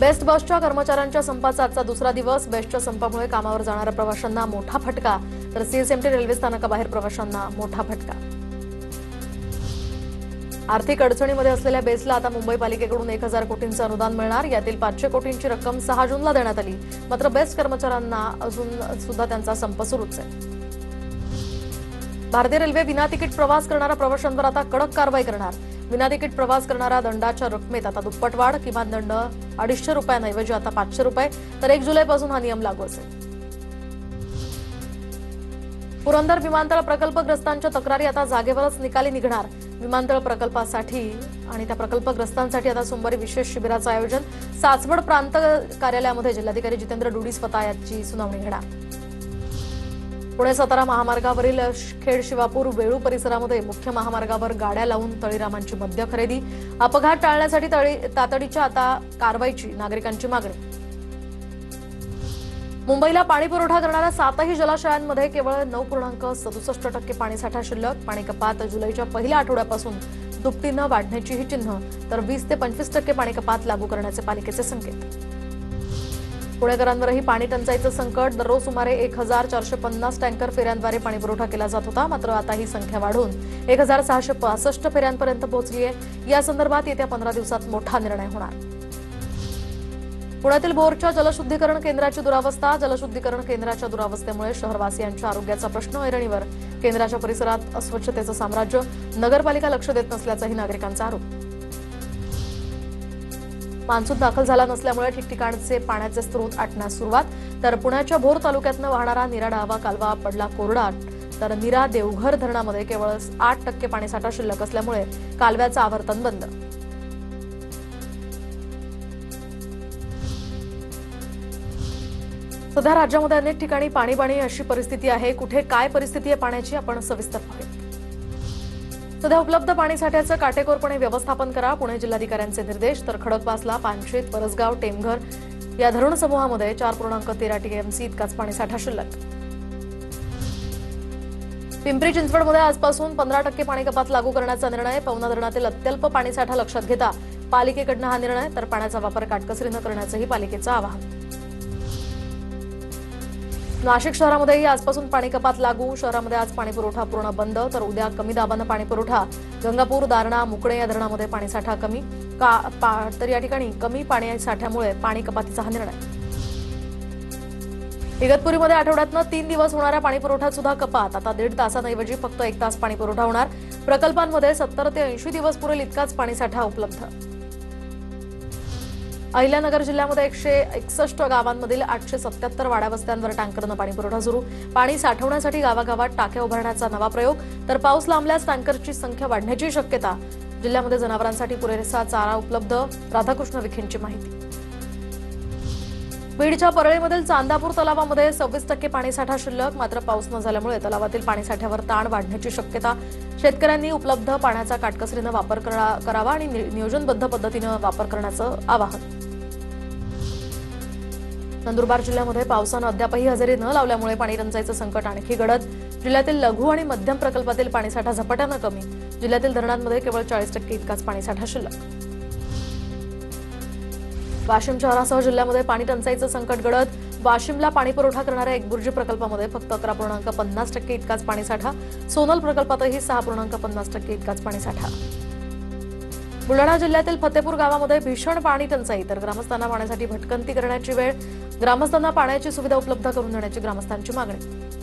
Best बसच्या कर्मचाऱ्यांच्या संपाचा आजचा दुसरा दिवस। बेस्टच्या संपामुळे कामावर जाणाऱ्या प्रवाशांना मोठा फटका, तर सीएसएमटी रेल्वे स्थानकाबाहेर प्रवाशांना मोठा फटका। आर्थिक अडचणीमध्ये असलेल्या बेस्टला आता मुंबई पालिकेकडून 1000 कोटींचं अनुदान मिळणार। यातील 500 कोटींची रक्कम 6 जूनला देण्यात आली। मात्र बेस्ट कर्मचाऱ्यांना अजून सुद्धा त्यांचा संप सुरूच आहे। भारतीय रेल्वे विना तिकीट प्रवास करणाऱ्या प्रवाशांवर आता कडक कारवाई करणार। विना तिकीट प्रवास करणाऱ्या दंडाच्या रकमेत आता दुप्पट वाढ। किमान दंड 250 रुपयांऐवजी आता 500 रुपये, तर 1 जुलैपासून हा नियम लागू असेल। पुरंदर विमानतळ प्रकल्पग्रस्तांच्या तक्रारी आता जागेवरच निकाली निघणार। विमानतळ प्रकल्पासाठी आणि त्या प्रकल्पग्रस्तांसाठी आता सोमवारी विशेष शिबिराचं आयोजन। सासवड प्रांत कार्यालयामध्ये जिल्हाधिकारी जितेंद्र डुडी स्वतः याची सुनावणी घेणार। पुणे सातारा महामार्गावरील खेड शिवापूर वेळू परिसरामध्ये मुख्य महामार्गावर गाड्या लावून तळीरामांची मद्य खरेदी। अपघात टाळण्यासाठी तातडीच्या आता कारवाईची नागरिकांची मागणी। मुंबईला पाणी पुरवठा करणाऱ्या 7ही जलाशयांमध्ये केवळ 9.67% पाणीसाठा शिल्लक। पाणी कपात जुलैच्या पहिल्या आठवड्यापासून दुपटीनं वाढण्याची ही चिन्ह, तर 20 ते 25% पाणी कपात लागू करण्याचे पालिकेचे संकेत। पुणेकरांवरही पाणी टंचाईचं संकट। दररोज सुमारे 1450 टँकर फेऱ्यांद्वारे पाणी पुरवठा केला जात होता, मात्र आता ही संख्या वाढून 1665 फेऱ्यांपर्यंत पोहोचली आहे। या संदर्भात येत्या 15 दिवसात मोठा निर्णय होणार। पुण्यातील बोरच्या जलशुद्धीकरण केंद्राची दुरावस्था। जलशुद्धीकरण केंद्राच्या दुरावस्थेमुळे शहरवासियांच्या आरोग्याचा प्रश्न ऐरणीवर। केंद्राच्या परिसरात अस्वच्छतेचं साम्राज्य। नगरपालिका लक्ष देत नसल्याचाही नागरिकांचा आरोप। मान्सून दाखल झाला नसल्यामुळे ठिकठिकाणचे पाण्याचे स्रोत आटण्यास सुरुवात। तर पुण्याच्या भोर तालुक्यातनं वाहणारा नीरा डावा कालवा पडला कोरडा। तर नीरा देवघर धरणामध्ये केवळ 8% पाणीसाठा शिल्लक असल्यामुळे कालव्याचं आवर्तन बंद। सध्या राज्यामध्ये अनेक ठिकाणी पाणी अशी परिस्थिती आहे। कुठे काय परिस्थिती आहे पाण्याची आपण सविस्तर पाहूया। सध्या उपलब्ध पाणीसाठ्याचं काटेकोरपणे व्यवस्थापन करा, पुणे जिल्हाधिकाऱ्यांचे निर्देश। तर खडकवासला, पानशेत, परसगाव, टेमघर या धरण समूहामध्ये 4.13 टीएमसी इतकाच पाणीसाठा शिल्लक। पिंपरी चिंचवडमध्ये आजपासून 15% पाणी कपात लागू करण्याचा निर्णय। पवना धरणातील अत्यल्प पाणीसाठा लक्षात घेता पालिकेकडून हा निर्णय। तर पाण्याचा वापर काटकसरीनं करण्याचंही पालिकेचं आवाहन। नाशिक शहरामध्येही आजपासून पाणी कपात लागू। शहरामध्ये आज पाणी पुरवठा पूर्ण बंद। तर उद्या कमी दाबानं पाणी पुरवठा। गंगापूर, दारणा, मुकणे या धरणामध्ये पाणीसाठा कमी तर या ठिकाणी कमी पाणीसाठ्यामुळे पाणी कपातीचा हा निर्णय। इगतपुरीमध्ये आठवड्यातनं 3 दिवस होणाऱ्या पाणी पुरवठ्यात सुद्धा कपात। आता 1.5 तासांऐवजी फक्त 1 तास पाणी पुरवठा होणार। प्रकल्पांमध्ये 70 ते 80 दिवस पुरेल इतकाच पाणीसाठा उपलब्ध। अहिल्यानगर जिल्ह्यामध्ये 161 गावांमधील 877 वाड्या वस्त्यांवर टँकरनं पाणी पुरवठा सुरू। पाणी साठवण्यासाठी गावागावात टाक्या उभारण्याचा नवा प्रयोग। तर पाऊस लांबल्यास टँकरची संख्या वाढण्याची शक्यता। जिल्ह्यामध्ये जनावरांसाठी पुरेसा चारा उपलब्ध। राधाकृष्ण विखेंची माहिती। बीडच्या परळीमधील चांदापूर तलावामध्ये 26% पाणीसाठा शिल्लक। मात्र पाऊस न झाल्यामुळे तलावातील पाणीसाठ्यावर ताण वाढण्याची शक्यता। शेतकऱ्यांनी उपलब्ध पाण्याचा काटकसरीनं वापर करावा आणि नियोजनबद्ध पद्धतीनं वापर करण्याचं आवाहन। नंदुरबार जिल्ह्यामध्ये पावसानं अद्यापही हजेरी न लावल्यामुळे पाणी टंचाईचं संकट आणखी गडद। जिल्ह्यातील लघु आणि मध्यम प्रकल्पातील पाणीसाठा झपाट्यानं कमी। जिल्ह्यातील धरणांमध्ये केवळ 40% इतकाच पाणीसाठा शिल्लक। वाशिम शहरासह जिल्ह्यामध्ये पाणी टंचाईचं संकट गडद। वाशिमला पाणी पुरवठा करणाऱ्या एकबुर्जी प्रकल्पामध्ये फक्त 11.50% इतकाच पाणीसाठा। सोनल प्रकल्पातही 6.50% इतकाच पाणीसाठा। बुलढाणा जिल्ह्यातील फतेपूर गावामध्ये भीषण पाणी टंचाई। तर ग्रामस्थांना पाण्यासाठी भटकंती करण्याची वेळ। ग्रामस्थांना पाण्याची सुविधा उपलब्ध करून देण्याची ग्रामस्थांची मागणी।